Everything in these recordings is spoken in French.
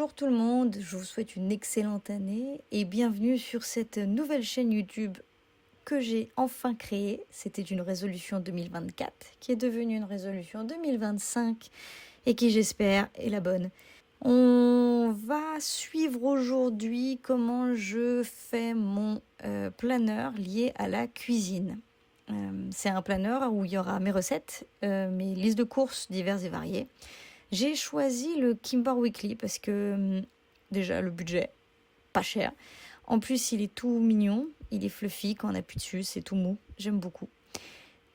Bonjour tout le monde, je vous souhaite une excellente année et bienvenue sur cette nouvelle chaîne YouTube que j'ai enfin créée. C'était une résolution 2024 qui est devenue une résolution 2025 et qui j'espère est la bonne. On va suivre aujourd'hui comment je fais mon planeur lié à la cuisine. C'est un planeur où il y aura mes recettes, mes listes de courses diverses et variées. J'ai choisi le Kimber Weekly parce que déjà le budget, pas cher. En plus, il est tout mignon, il est fluffy quand on appuie dessus, c'est tout mou, j'aime beaucoup.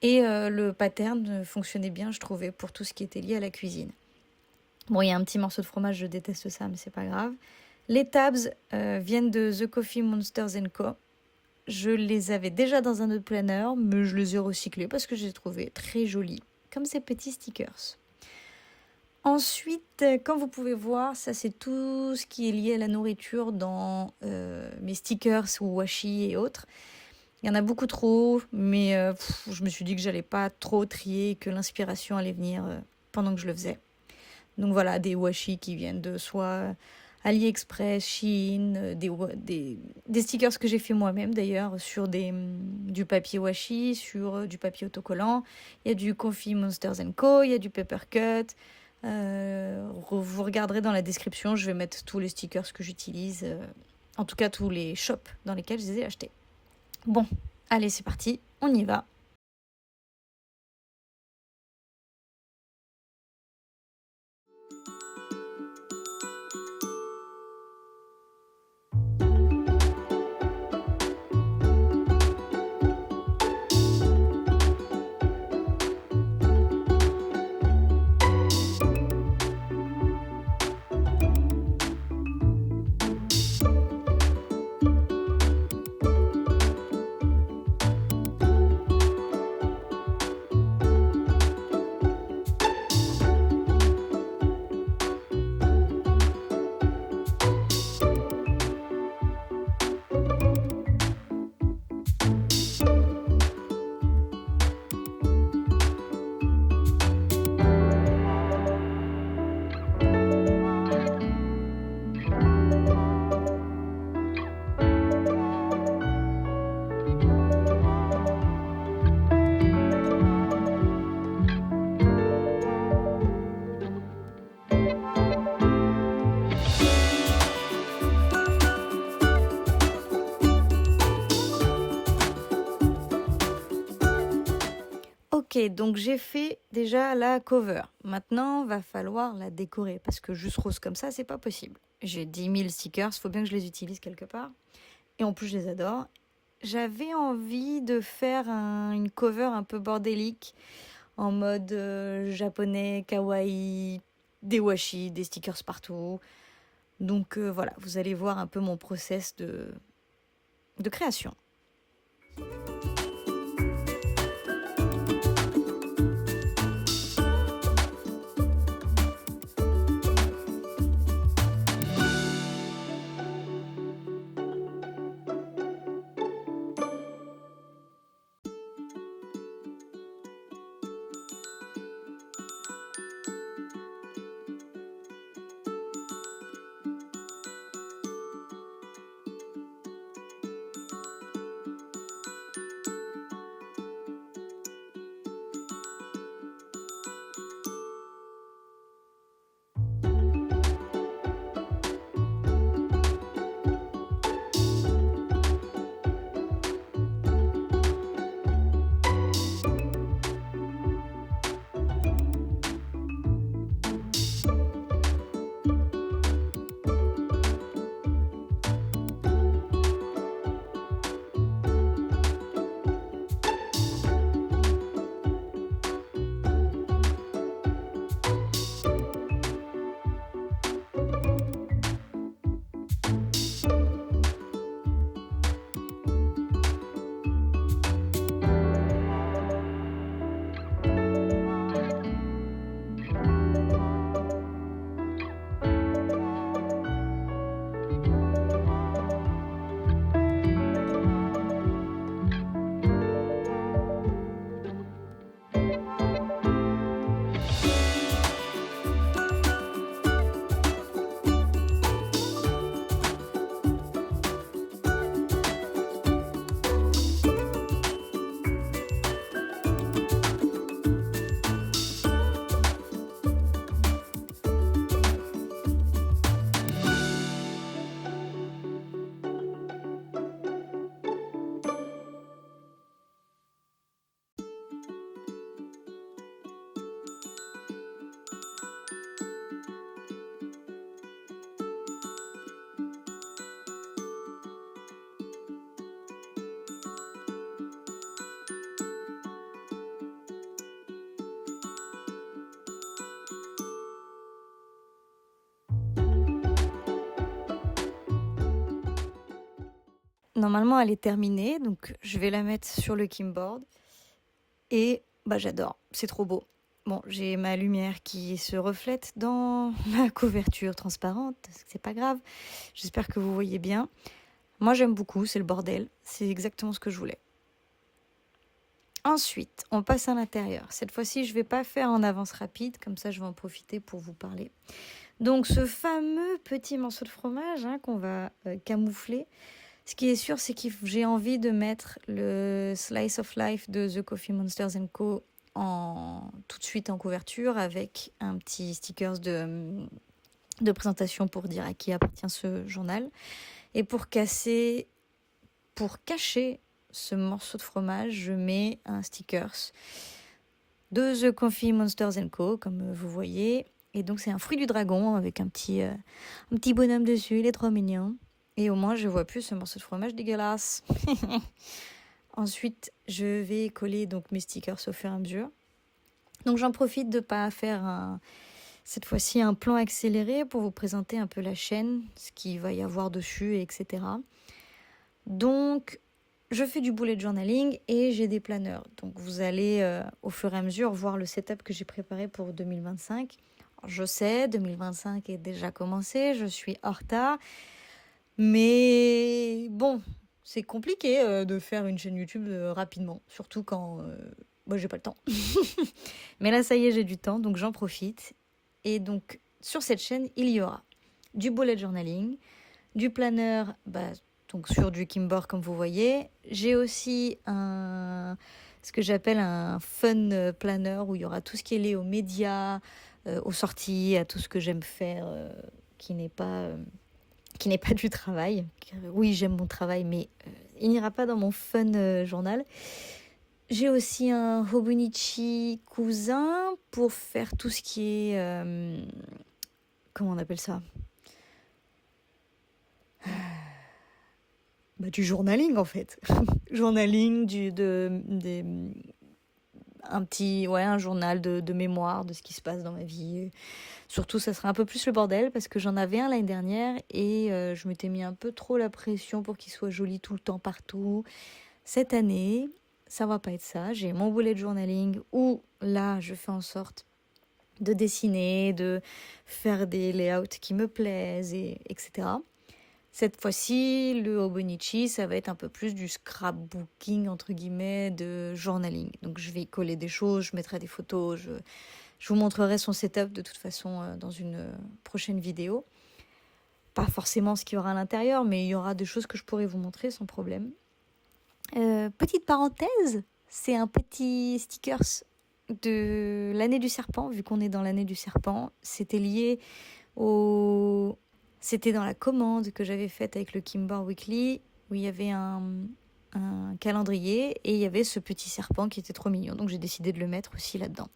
Et le pattern fonctionnait bien, je trouvais, pour tout ce qui était lié à la cuisine. Bon, il y a un petit morceau de fromage, je déteste ça, mais c'est pas grave. Les tabs viennent de The Coffee Monsters Co. Je les avais déjà dans un autre planner, mais je les ai recyclés parce que je les trouvais très jolis, comme ces petits stickers. Ensuite, comme vous pouvez voir, ça c'est tout ce qui est lié à la nourriture dans mes stickers ou washi et autres. Il y en a beaucoup trop, mais je me suis dit que j'allais pas trop trier, que l'inspiration allait venir pendant que je le faisais. Donc voilà, des washi qui viennent de soit AliExpress, Shein, des stickers que j'ai fait moi-même d'ailleurs sur du papier washi, sur du papier autocollant. Il y a du Coffee Monsters Co, il y a du Papercut. Vous regarderez dans la description, je vais mettre tous les stickers que j'utilise, en tout cas tous les shops dans lesquels je les ai achetés. Bon, allez c'est parti, on y va. Ok, donc j'ai fait déjà la cover. Maintenant, va falloir la décorer parce que juste rose comme ça, c'est pas possible. J'ai 10 000 stickers, faut bien que je les utilise quelque part. Et en plus, je les adore. J'avais envie de faire une cover un peu bordélique, en mode japonais, kawaii, des washi, des stickers partout. Donc voilà, vous allez voir un peu mon process de création. normalement, elle est terminée. Donc, je vais la mettre sur le Kimboard. Et j'adore, c'est trop beau. Bon, j'ai ma lumière qui se reflète dans ma couverture transparente. C'est pas grave. J'espère que vous voyez bien. Moi, j'aime beaucoup, c'est le bordel. C'est exactement ce que je voulais. Ensuite, on passe à l'intérieur. Cette fois-ci, je ne vais pas faire en avance rapide, comme ça je vais en profiter pour vous parler. Donc ce fameux petit morceau de fromage qu'on va camoufler, ce qui est sûr, c'est que j'ai envie de mettre le Slice of Life de The Coffee Monsters Co. Tout de suite en couverture avec un petit stickers de présentation pour dire à qui appartient ce journal. Et pour cacher ce morceau de fromage, je mets un stickers de The Coffee Monsters Co, comme vous voyez. Et donc c'est un fruit du dragon avec un petit bonhomme dessus, il est trop mignon. Et au moins je vois plus ce morceau de fromage dégueulasse. Ensuite, je vais coller donc mes stickers au fur et à mesure. Donc j'en profite de ne pas faire cette fois-ci un plan accéléré pour vous présenter un peu la chaîne, ce qu'il va y avoir dessus, etc. Donc je fais du bullet journaling et j'ai des planeurs. Donc vous allez au fur et à mesure voir le setup que j'ai préparé pour 2025. Alors, je sais, 2025 est déjà commencé, je suis en retard. Mais bon, c'est compliqué de faire une chaîne YouTube rapidement. Surtout quand j'ai pas le temps. Mais là, ça y est, j'ai du temps, donc j'en profite. Et donc, sur cette chaîne, il y aura du bullet journaling, du planeur, donc sur du Kimboard comme vous voyez. J'ai aussi ce que j'appelle un fun planner où il y aura tout ce qui est lié aux médias, aux sorties, à tout ce que j'aime faire qui n'est pas du travail. Oui, j'aime mon travail, mais il n'ira pas dans mon fun journal. J'ai aussi un Hobonichi cousin pour faire tout ce qui est... comment on appelle ça ? Du journaling en fait. Journaling, un journal de mémoire de ce qui se passe dans ma vie. Surtout, ça sera un peu plus le bordel parce que j'en avais un l'année dernière et je m'étais mis un peu trop la pression pour qu'il soit joli tout le temps partout. Cette année, ça va pas être ça. J'ai mon bullet journaling où là, je fais en sorte de dessiner, de faire des layouts qui me plaisent, etc. Cette fois-ci, le Hobonichi, ça va être un peu plus du scrapbooking, entre guillemets, de journaling. Donc, je vais y coller des choses, je mettrai des photos, je vous montrerai son setup de toute façon dans une prochaine vidéo. Pas forcément ce qu'il y aura à l'intérieur, mais il y aura des choses que je pourrai vous montrer sans problème. Petite parenthèse, c'est un petit stickers de l'année du serpent, vu qu'on est dans l'année du serpent. C'était lié C'était dans la commande que j'avais faite avec le Kimboard Weekly, où il y avait un calendrier et il y avait ce petit serpent qui était trop mignon. Donc j'ai décidé de le mettre aussi là-dedans.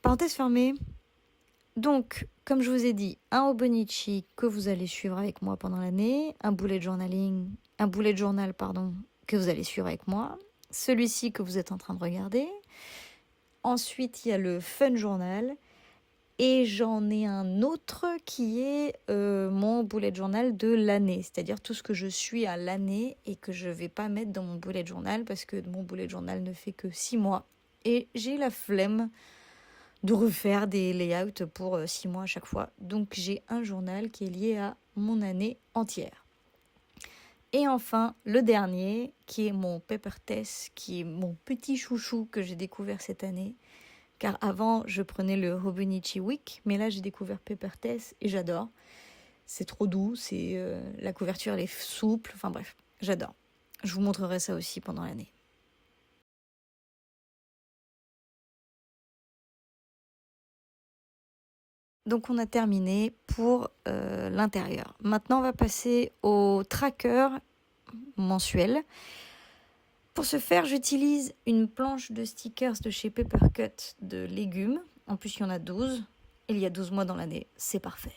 Parenthèse fermée. Donc, comme je vous ai dit, un Hobonichi que vous allez suivre avec moi pendant l'année, un bullet journal, que vous allez suivre avec moi, celui-ci que vous êtes en train de regarder. Ensuite, il y a le fun journal. Et j'en ai un autre qui est mon bullet journal de l'année, c'est-à-dire tout ce que je suis à l'année et que je ne vais pas mettre dans mon bullet journal parce que mon bullet journal ne fait que 6 mois. Et j'ai la flemme de refaire des layouts pour 6 mois à chaque fois. Donc j'ai un journal qui est lié à mon année entière. Et enfin, le dernier, qui est mon Paper Test, qui est mon petit chouchou que j'ai découvert cette année. Car avant, je prenais le Hobonichi Week, mais là, j'ai découvert Paper Test et j'adore. C'est trop doux, la couverture, elle est souple, enfin bref, j'adore. Je vous montrerai ça aussi pendant l'année. Donc, on a terminé pour l'intérieur. Maintenant, on va passer au tracker mensuel. Pour ce faire, j'utilise une planche de stickers de chez Papercut de légumes. En plus, il y en a 12. Il y a 12 mois dans l'année. C'est parfait.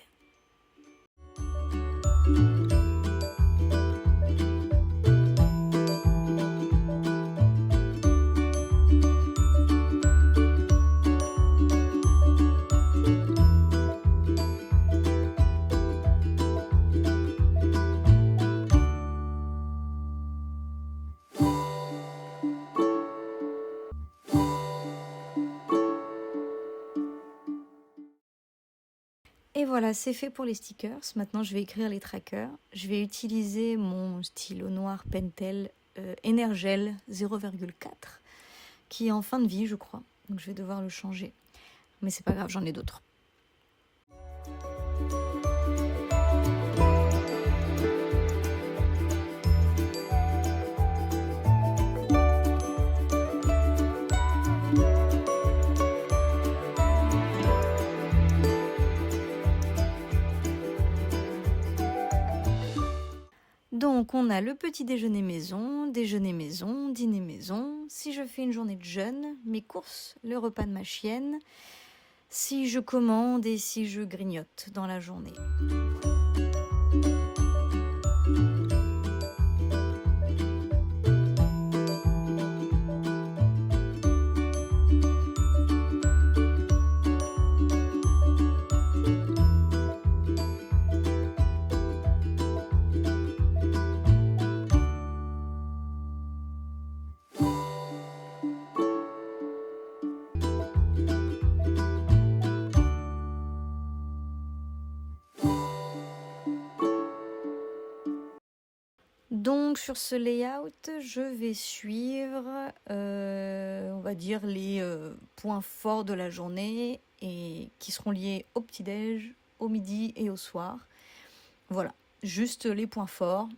Et voilà, c'est fait pour les stickers. Maintenant, je vais écrire les trackers. Je vais utiliser mon stylo noir Pentel Energel 0,4 qui est en fin de vie, je crois. Donc je vais devoir le changer. Mais c'est pas grave, j'en ai d'autres. Donc on a le petit déjeuner maison, dîner maison. Si je fais une journée de jeûne, mes courses, le repas de ma chienne, si je commande et si je grignote dans la journée. Donc sur ce layout, je vais suivre, on va dire, les points forts de la journée et qui seront liés au petit-déj, au midi et au soir. Voilà, juste les points forts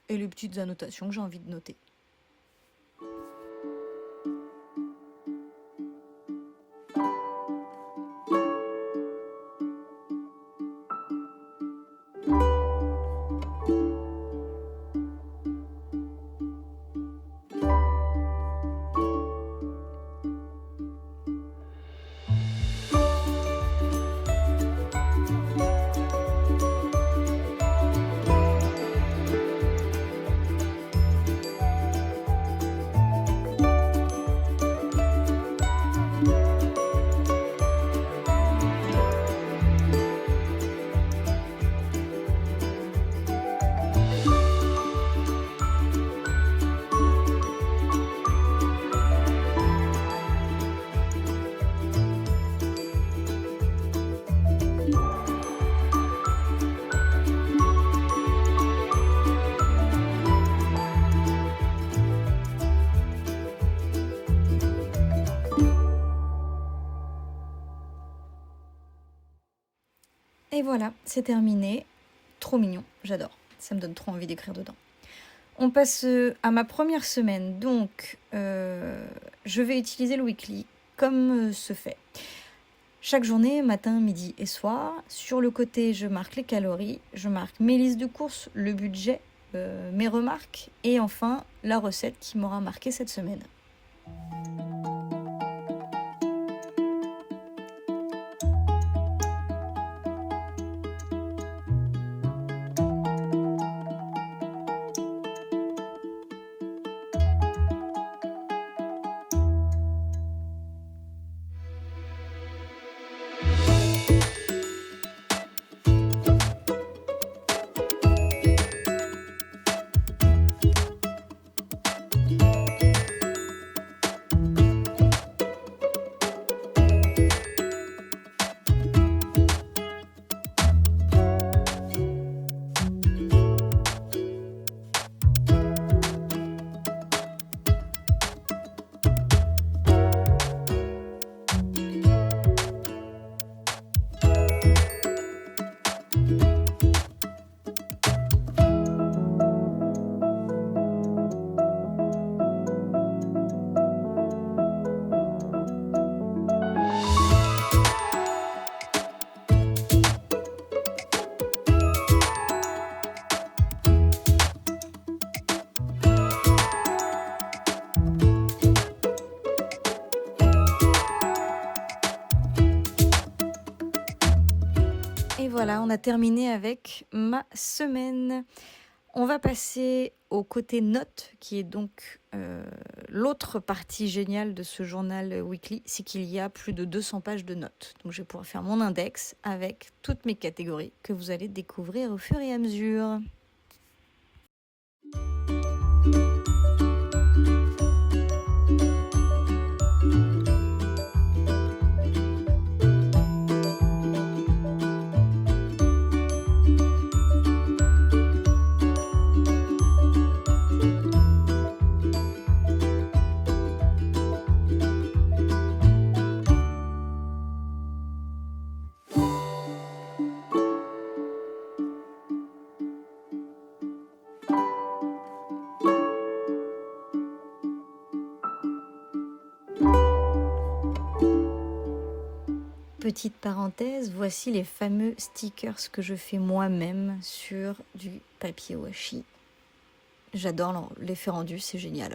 et les petites annotations que j'ai envie de noter. Et voilà, c'est terminé. Trop mignon, j'adore. Ça me donne trop envie d'écrire dedans. On passe à ma première semaine. Donc, je vais utiliser le weekly comme ce fait. Chaque journée, matin, midi et soir. Sur le côté, je marque les calories, je marque mes listes de courses, le budget, mes remarques et enfin la recette qui m'aura marqué cette semaine. Et voilà, on a terminé avec ma semaine. On va passer au côté notes, qui est donc l'autre partie géniale de ce journal weekly, c'est qu'il y a plus de 200 pages de notes. Donc je vais pouvoir faire mon index avec toutes mes catégories que vous allez découvrir au fur et à mesure. petite parenthèse, voici les fameux stickers que je fais moi-même sur du papier washi. J'adore l'effet rendu, c'est génial.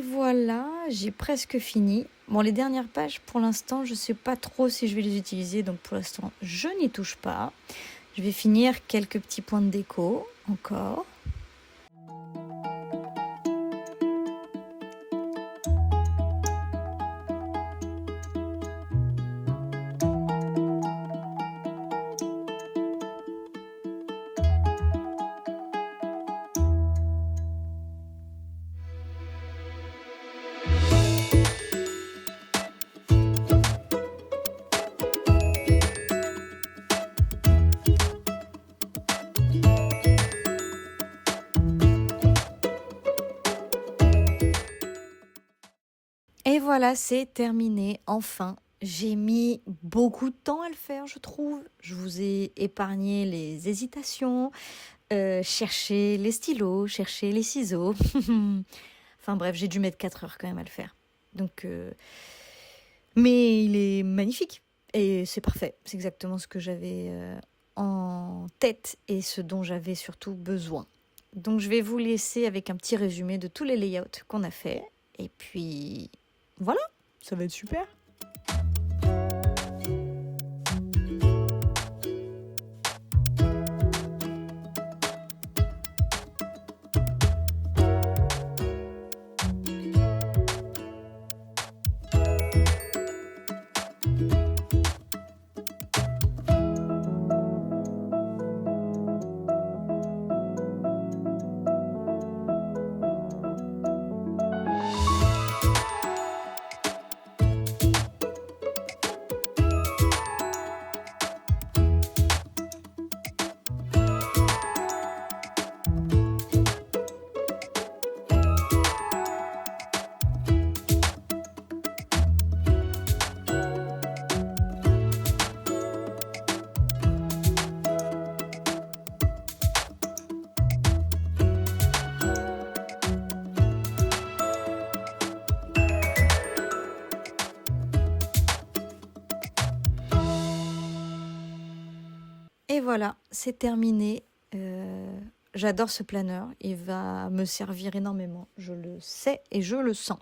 Voilà, j'ai presque fini. Bon, les dernières pages, pour l'instant, je ne sais pas trop si je vais les utiliser, donc pour l'instant, je n'y touche pas. Je vais finir quelques petits points de déco, encore. Et voilà, c'est terminé, enfin. J'ai mis beaucoup de temps à le faire, je trouve. Je vous ai épargné les hésitations, chercher les stylos, chercher les ciseaux. Enfin bref, j'ai dû mettre 4 heures quand même à le faire. Donc, mais il est magnifique et c'est parfait. C'est exactement ce que j'avais en tête et ce dont j'avais surtout besoin. Donc je vais vous laisser avec un petit résumé de tous les layouts qu'on a fait. Et puis voilà, ça va être super. Et voilà, c'est terminé. J'adore ce planeur, il va me servir énormément, je le sais et je le sens.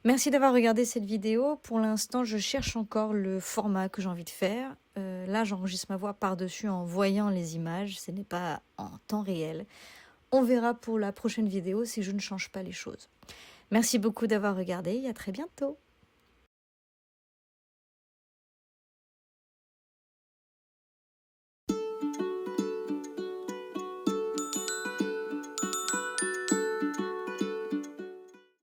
Merci d'avoir regardé cette vidéo. Pour l'instant, je cherche encore le format que j'ai envie de faire. Là, j'enregistre ma voix par-dessus en voyant les images, ce n'est pas en temps réel. On verra pour la prochaine vidéo si je ne change pas les choses. Merci beaucoup d'avoir regardé et à très bientôt.